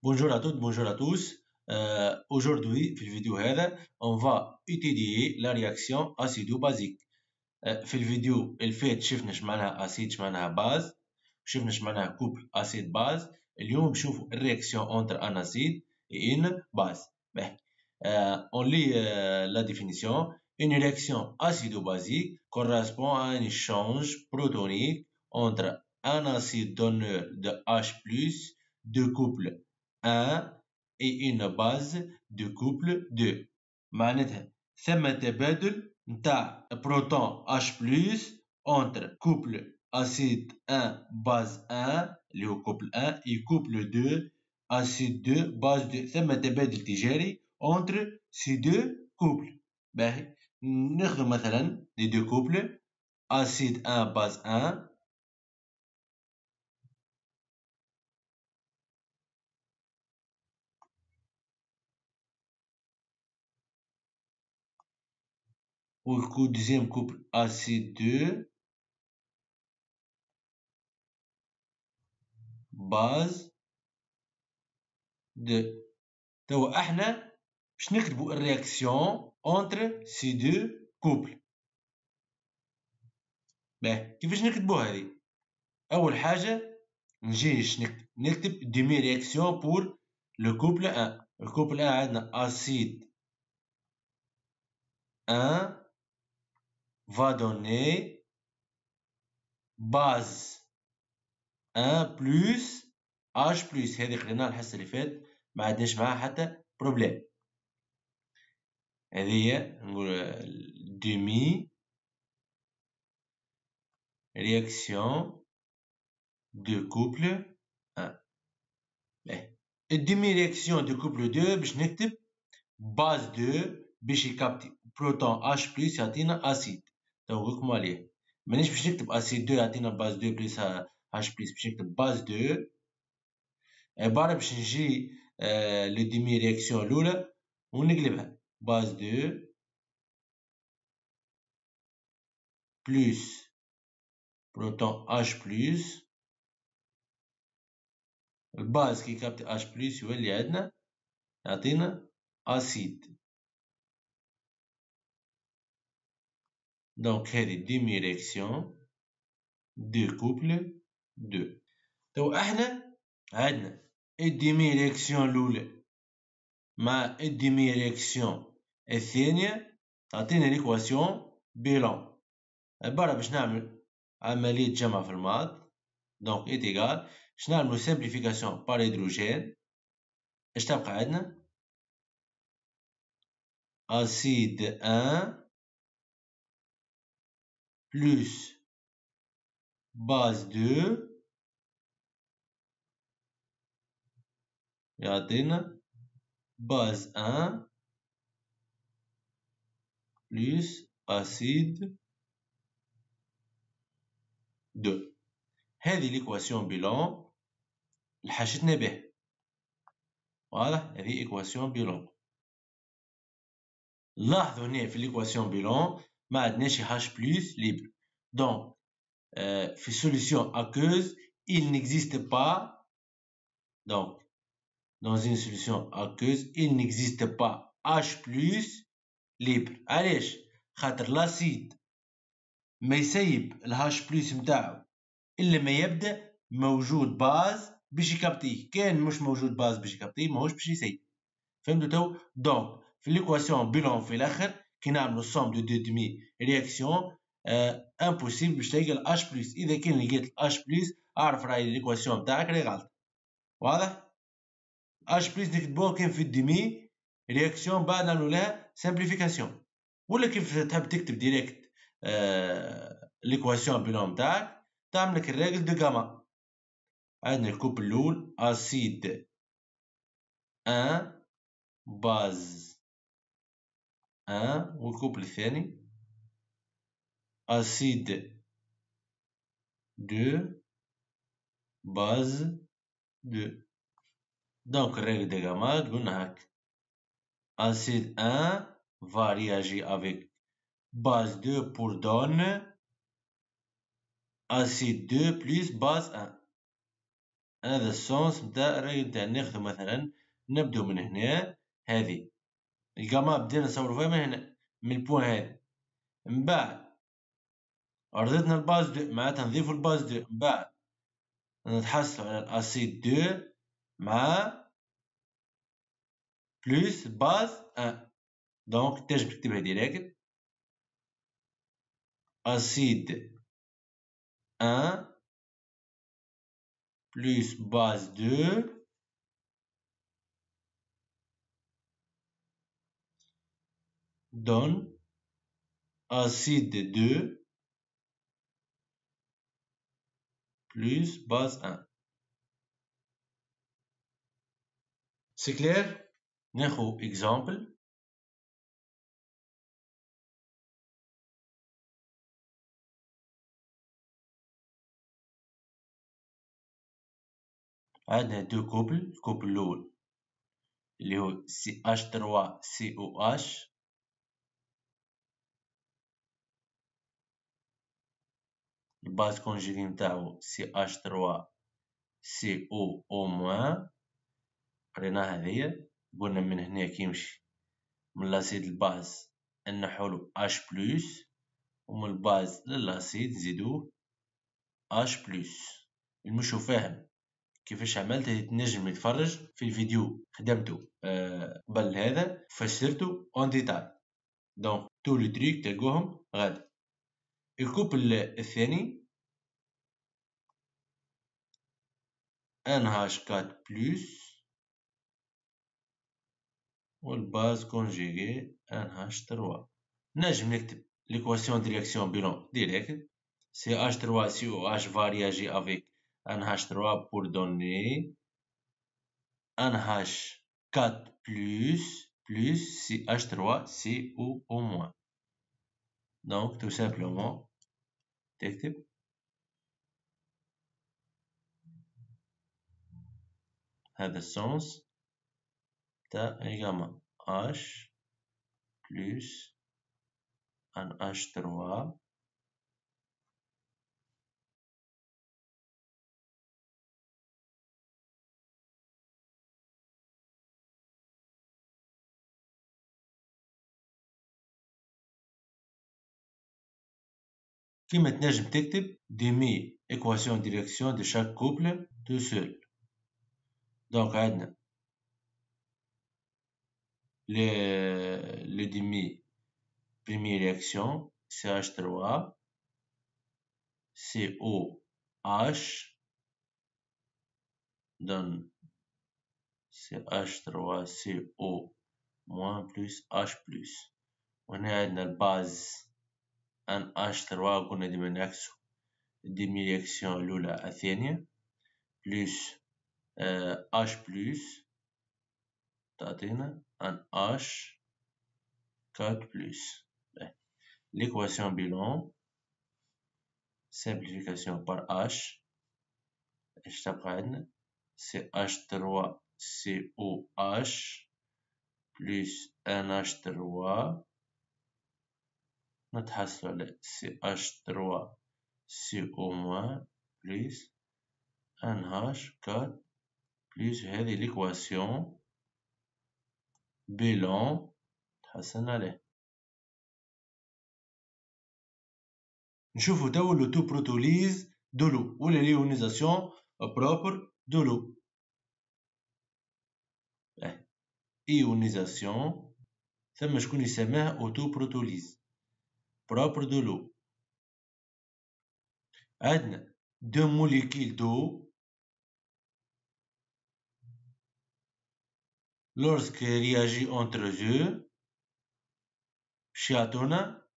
Bonjour à toutes, bonjour à tous. Aujourd'hui, في الفيديو هذا, on va étudier la réaction acido-basique. في الفيديو اللي فات شفنا اش معناها اسيد اش معناها باز, شفنا اش معناها كوبل اسيد باز. اليوم نشوفوا الرياكسيون entre un acide et une base. On lit la définition. Une réaction acido-basique correspond à un échange protonique entre un acide donneur de H+, de couple 1 et une base de couple 2. معناتها ثم تبادل نتاع بروتون H+ entre couple acide 1 base 1 اللي هو couple 1 et couple 2 acide 2 base 2. ثم تبادل تجاري entre ces deux couples. باهي ناخذ مثلا les deux couples acide 1 base 1 ou le deuxième couple acide 2 base 2. توا احنا باش نكتبوا الرياكسيون entre ces deux couples. باهي كيفاش نكتبوا هذه؟ اول حاجه نجي نكتب demi réaction pour le couple 1. le couple 1 عندنا acide 1 va donner base 1 plus H plus. هذه قريناها الحصة اللي فات ما عندناش معاها حتى بروبليم. هذه هي نقول demi réaction de couple 1. الديمي رياكسيون دو كوبل 2 باش نكتب باز 2 باش يكابتي بروتون H بلس يعطينا اسيد. تو نقولكم عليه مانيش باش نكتب اسيد 2 يعطينا باز 2 بلس H بلس, باش نكتب باز 2 عبارة باش نجي لو ديمي رياكسيون الأولى ونقلبها باز 2 بلس بروتون H بلس. الباز كي كابتي H بلس يولي عندنا يعطينا اسيد. دونك هذه demi réaction de couple 2. تو احنا عندنا الديمي رياكسيون الاولى مع الديمي رياكسيون الثانية تعطينا ليكواسيون بيلون. عبارة باش نعمل عملية جمع في الماض. دونك ايت ايغال باش نعملو سامبليفيكاسيون بار هيدروجين. اش تبقى عندنا اسيد 1 بلس باز 2 يعطينا باز 1 بلس اسيد 2. هذه ليكواسيون بيلون اللي حاشتنا به. واضح؟ هذه ايكواسيون بيلون. لاحظوا هنا في ليكواسيون بيلون ما عندناش H plus libre. Donc في solution aqueuse il n'existe pas. Donc dans une solution aqueuse il n'existe pas H plus libre. علاش؟ خاطر لاسيد ما يسيب ال H plus متاعو الا ما يبدا موجود باز باش يكابتيه. كان مش موجود باز باش يكابتيه ماهوش باش يسيب. فهمتوا تو؟ دونك في ليكواسيون بيلون في الاخر كي نعملو السوم دو ديمي رياكسيون امبوسيبل باش تلقى ال H بلس. اذا كان لقيت ال H بلس اعرف راهي ليكواسيون تاعك راهي غلط. واضح؟ H بلس نكتبوه كان في الديمي رياكسيون بعد نعملو لها سامبليفيكاسيون. ولا كيف تحب تكتب ديريكت ليكواسيون بيلون تاعك تعملك الراجل دو غاما. عندنا الكوب الاول اسيد 1 باز 1 والكوبل الثاني اسيد 2 باز 2. دونك الرègle de Gamma قلنا هاك acide 1 va réagir avec base 2 pour donner acide 2 plus base 1. هذا السونس نتاع ناخذو مثلا نبدو من هنا، هذه الجاما بدينا نصورو فيها من هنا، من البوان هذي، من بعد رضيتنا الباز دو معناتها نضيفو الباز دو، من بعد نتحصلو على الاسيد دو مع بلوس باز ان. دونك تنجم تكتبها ديريكت اسيد ان plus base 2 donne acide 2 plus base 1. C'est clair? ناخذ exemple. عندنا دو كوبل، الكوبل الأول اللي هو CH3COH الباز كونجيغي نتاعو CH3CO- قريناها هذيا، قلنا من هنا كيمشي من لاسيد الباز نحولو H+، ومن الباز للاسيد نزيدوه H+. المشو فاهم كيفاش عملت تنجم يتفرج في الفيديو خدمته قبل هذا فسرته اون ديتاي. دونك تو لو تريك تلقوهم غادي. الكوبل الثاني NH4 بلس والباز كونجيغي NH3. نجم نكتب l'équation de réaction bilan direct. CH3COH va réagir avec NH3 pour donner NH4 plus CH3CO-. Donc tout simplement تكتب هذا السونس تاع الجاما H plus NH3 كيما تنجم تكتب demi équation de réaction de chaque couple tout seul. Donc عندنا le demi première réaction CH3 COH donne CH3CO- plus H+. وهنا عندنا الباز NH3 قلنا ديما نعكسو الديمي رياكسيون الأولى الثانية بلس H+ تعطينا NH4+. L'équation bilan simplification par H ايش تبقى عندنا CH3COH plus NH3 نتحصلو على CH3CO- plus NH4 plus هذه l'équation bilan تحصلنا عليه. نشوفو توا لو تو بروتوليز دو لو ولا ليونيزاسيون بروبر دو لو. ايونيزاسيون ثم شكون يسماه اوتو بروتوليز بروبر دو لو. عندنا دو موليكيل دو lorsque réagit entre eux باش يعطونا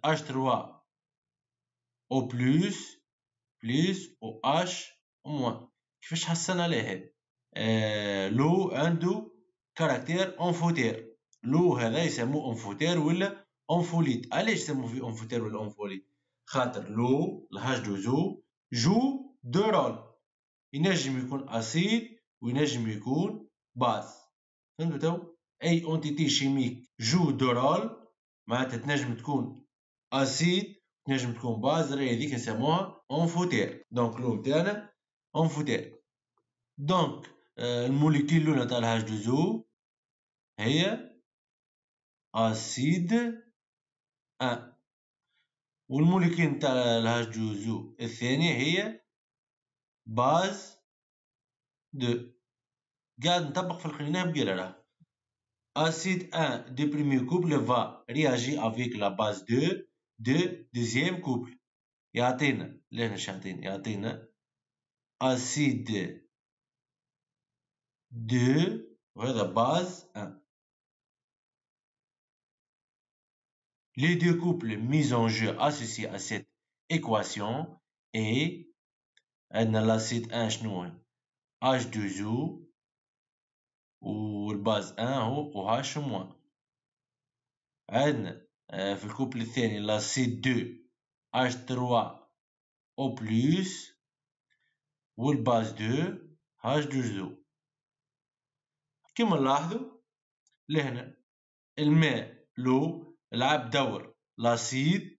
H3O plus او H moins. كيفاش حصلنا عليه هذا؟ لو عنده كاركتير انفوتير. لو هذا يسموه انفوتير ولا انفوليت. علاش يسموه في انفوتير ولا انفوليت؟ خاطر لو الH2O جو دو رول، ينجم يكون اسيد وينجم يكون باز. فهمتوا تو؟ اي اونتيتي شيميك جو دو رول معناتها تنجم تكون اسيد تنجم تكون باز راهي هذيك نسموها انفوتير. دونك لو تاعنا انفوتير. دونك الموليكيول الأولى تاع الهاش دو زو هي أسيد أن، والموليكيول تاع الهاش دو زو الثانية هي باز دو. قاعد نطبق في القناة بقيلة راه. Acide 1 du premier couple va réagir avec la base 2 du deuxième couple. يعطينا لهنا يعطينا acide 2 وهذا base 1. Les deux couples mis en jeu associés à cette équation est عندنا l'acide 1 شنو هو H2O والباز 1 هو OH موان. عندنا في الكوبل الثاني l'acide 2 H3O plus والباز 2 H2O. كما نلاحظوا لهنا الماء لو لعب دور لاسيد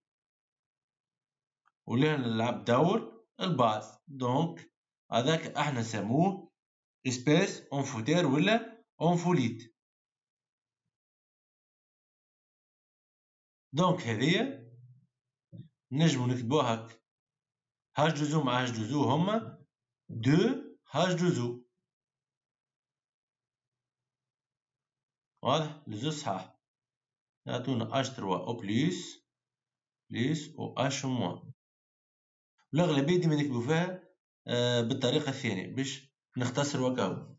ولهنا لعب دور الباز. دونك هذاك احنا نسموه اسبيس انفوتير ولا انفوليت. دونك هذيا نجمو نكتبوها هاك H2O مع H2O هما 2 H2O. واضح لزوج صحاح يعطونا H3O بليس و H موان. والأغلبية ديما نكتبو فيها بالطريقة الثانية باش نختصر وكاو.